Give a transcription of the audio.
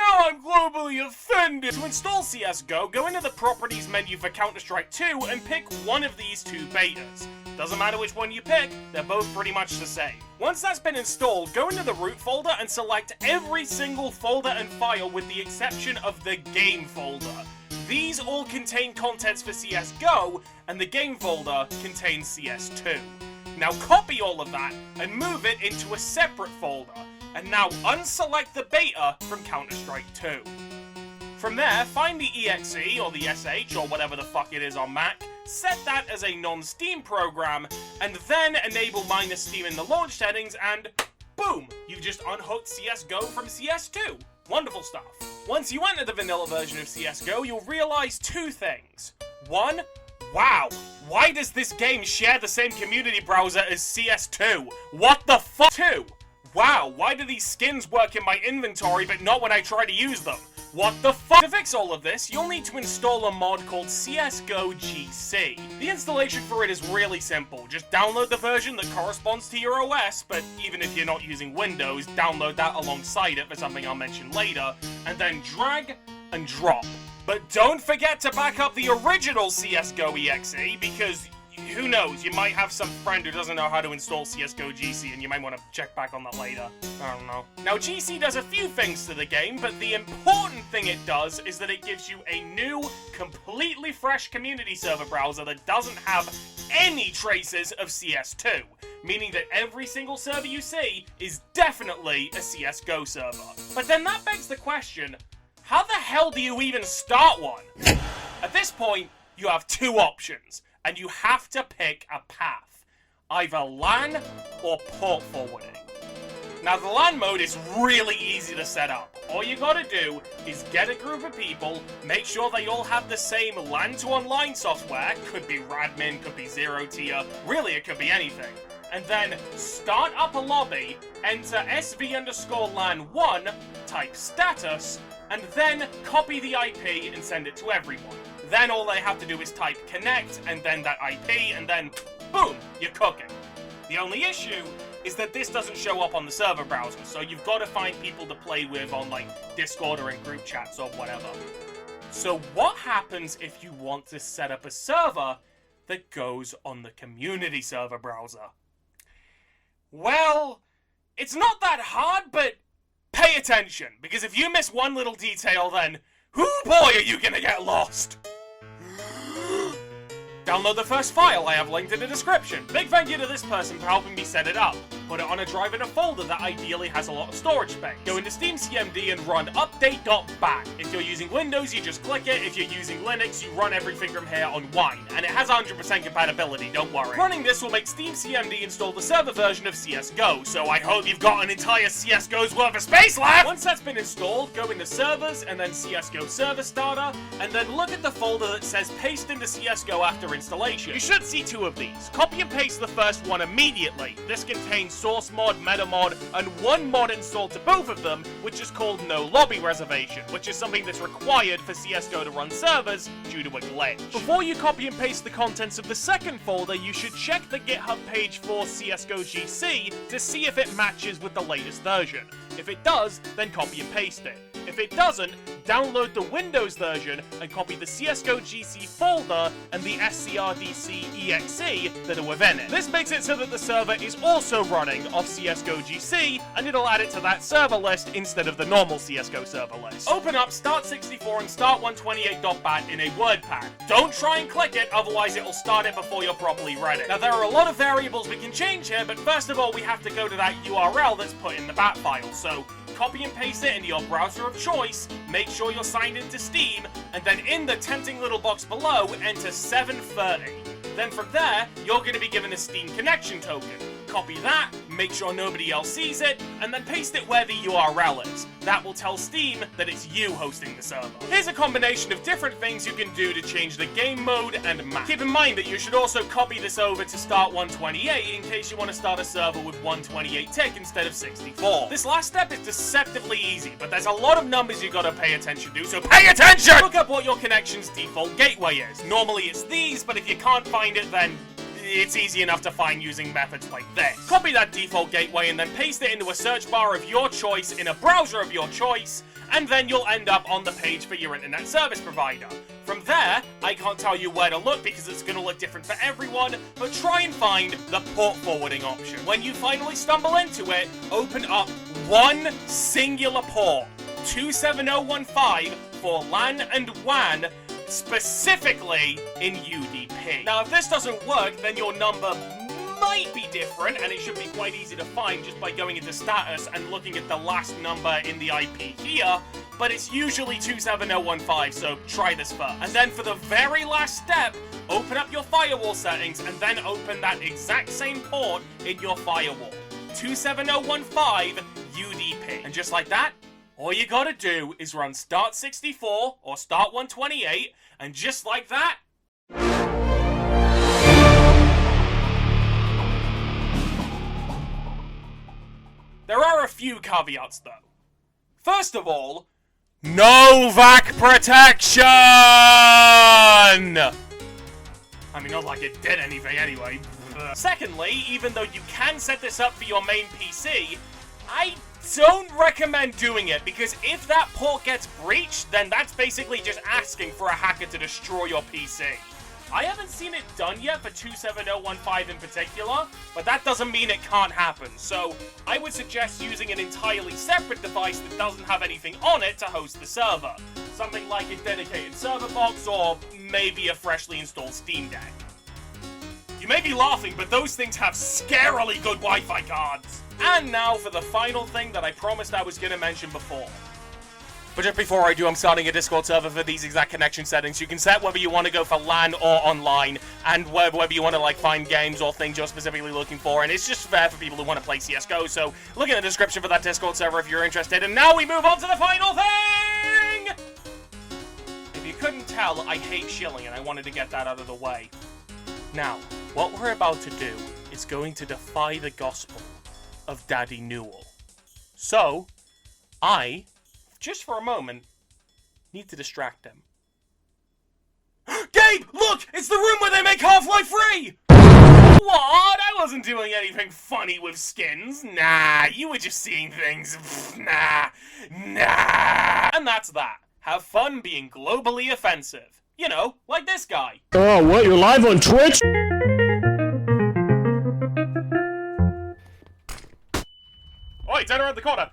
Now I'm globally offended! To install CSGO, go into the Properties menu for Counter-Strike 2 and pick one of these two betas. Doesn't matter which one you pick, they're both pretty much the same. Once that's been installed, go into the root folder and select every single folder and file with the exception of the game folder. These all contain contents for CSGO, and the game folder contains CS2. Now copy all of that and move it into a separate folder, and now unselect the beta from Counter-Strike 2. From there, find the EXE or the SH or whatever the fuck it is on Mac, set that as a non-Steam program, and then enable -Steam in the launch settings, and boom! You've just unhooked CSGO from CS2. Wonderful stuff. Once you enter the vanilla version of CSGO, you'll realize two things. One, wow, why does this game share the same community browser as CS2? What the fuck? Two, wow, why do these skins work in my inventory but not when I try to use them? What the fuck? To fix all of this, you'll need to install a mod called CSGO GC. The installation for it is really simple. Just download the version that corresponds to your OS, but even if you're not using Windows, download that alongside it for something I'll mention later, and then drag and drop. But don't forget to back up the original CSGO EXE, because who knows, you might have some friend who doesn't know how to install CSGO GC and you might want to check back on that later. I don't know. Now, GC does a few things to the game, but the important thing it does is that it gives you a new, completely fresh community server browser that doesn't have any traces of CS2, meaning that every single server you see is definitely a CSGO server. But then that begs the question, how the hell do you even start one? At this point, you have two options, and you have to pick a path. Either LAN or port forwarding. Now the LAN mode is really easy to set up. All you gotta do is get a group of people, make sure they all have the same LAN to online software, could be Radmin, could be Zero Tier, really it could be anything. And then start up a lobby, enter SV_LAN1, type status, and then copy the IP and send it to everyone. Then all they have to do is type connect, and then that IP, and then boom, you're cooking. The only issue is that this doesn't show up on the server browser, so you've got to find people to play with on like Discord or in group chats or whatever. So what happens if you want to set up a server that goes on the community server browser? Well, it's not that hard, but pay attention, because if you miss one little detail, then whoo boy are you gonna get lost! Download the first file I have linked in the description. Big thank you to this person for helping me set it up. Put it on a drive in a folder that ideally has a lot of storage space. Go into Steam CMD and run update.bat. If you're using Windows, you just click it. If you're using Linux, you run everything from here on Wine. And it has 100% compatibility, don't worry. Running this will make Steam CMD install the server version of CSGO, so I hope you've got an entire CSGO's worth of space left! Once that's been installed, go into Servers, and then CSGO Server Starter, and then look at the folder that says Paste into CSGO after installation. You should see two of these. Copy and paste the first one immediately. This contains source mod, meta mod, and one mod installed to both of them, which is called No Lobby Reservation, which is something that's required for CSGO to run servers due to a glitch. Before you copy and paste the contents of the second folder, you should check the GitHub page for CSGO GC to see if it matches with the latest version. If it does, then copy and paste it. If it doesn't, download the Windows version and copy the CSGO GC folder and the SCRDC EXE that are within it. This makes it so that the server is also running off CSGO GC, and it'll add it to that server list instead of the normal CSGO server list. Open up Start64 and Start128.bat in a WordPad. Don't try and click it, otherwise it'll start it before you're properly ready. Now there are a lot of variables we can change here, but first of all we have to go to that URL that's put in the bat file, so copy and paste it into your browser of choice, make sure you're signed into Steam, and then in the tempting little box below, enter 730. Then from there, you're going to be given a Steam connection token. Copy that, make sure nobody else sees it, and then paste it where the URL is. That will tell Steam that it's you hosting the server. Here's a combination of different things you can do to change the game mode and map. Keep in mind that you should also copy this over to Start128 in case you want to start a server with 128 tick instead of 64. This last step is deceptively easy, but there's a lot of numbers you gotta pay attention to, so pay attention! Look up what your connection's default gateway is. Normally it's these, but if you can't find it, then it's easy enough to find using methods like this. Copy that default gateway and then paste it into a search bar of your choice in a browser of your choice, and then you'll end up on the page for your internet service provider. From there, I can't tell you where to look because it's going to look different for everyone, but try and find the port forwarding option. When you finally stumble into it, open up one singular port, 27015 for LAN and WAN, specifically in UDP. Now, if this doesn't work, then your number might be different, and it should be quite easy to find just by going into status and looking at the last number in the IP here, but it's usually 27015, so try this first. And then for the very last step, open up your firewall settings and then open that exact same port in your firewall, 27015 UDP. And just like that, all you gotta do is run start 64 or start 128, and just like that, there are a few caveats though. First of all, no VAC protection! I mean, not like it did anything anyway. Secondly, even though you can set this up for your main PC, I don't recommend doing it, because if that port gets breached, then that's basically just asking for a hacker to destroy your PC. I haven't seen it done yet for 27015 in particular, but that doesn't mean it can't happen, so I would suggest using an entirely separate device that doesn't have anything on it to host the server. Something like a dedicated server box, or maybe a freshly installed Steam Deck. You may be laughing, but those things have scarily good Wi-Fi cards. And now for the final thing that I promised I was going to mention before. But just before I do, I'm starting a Discord server for these exact connection settings. You can set whether you want to go for LAN or online, and whether you want to like find games or things you're specifically looking for, and it's just fair for people who want to play CSGO, so look in the description for that Discord server if you're interested. And now we move on to the final thing! If you couldn't tell, I hate shilling, and I wanted to get that out of the way. Now, what we're about to do is going to defy the gospel of Daddy Newell. So, just for a moment, need to distract him. Gabe, look! It's the room where they make Half-Life free! What? I wasn't doing anything funny with skins. Nah, you were just seeing things. Nah. And that's that. Have fun being globally offensive. You know, like this guy. Oh, what? You're live on Twitch? Oi, turn around the corner.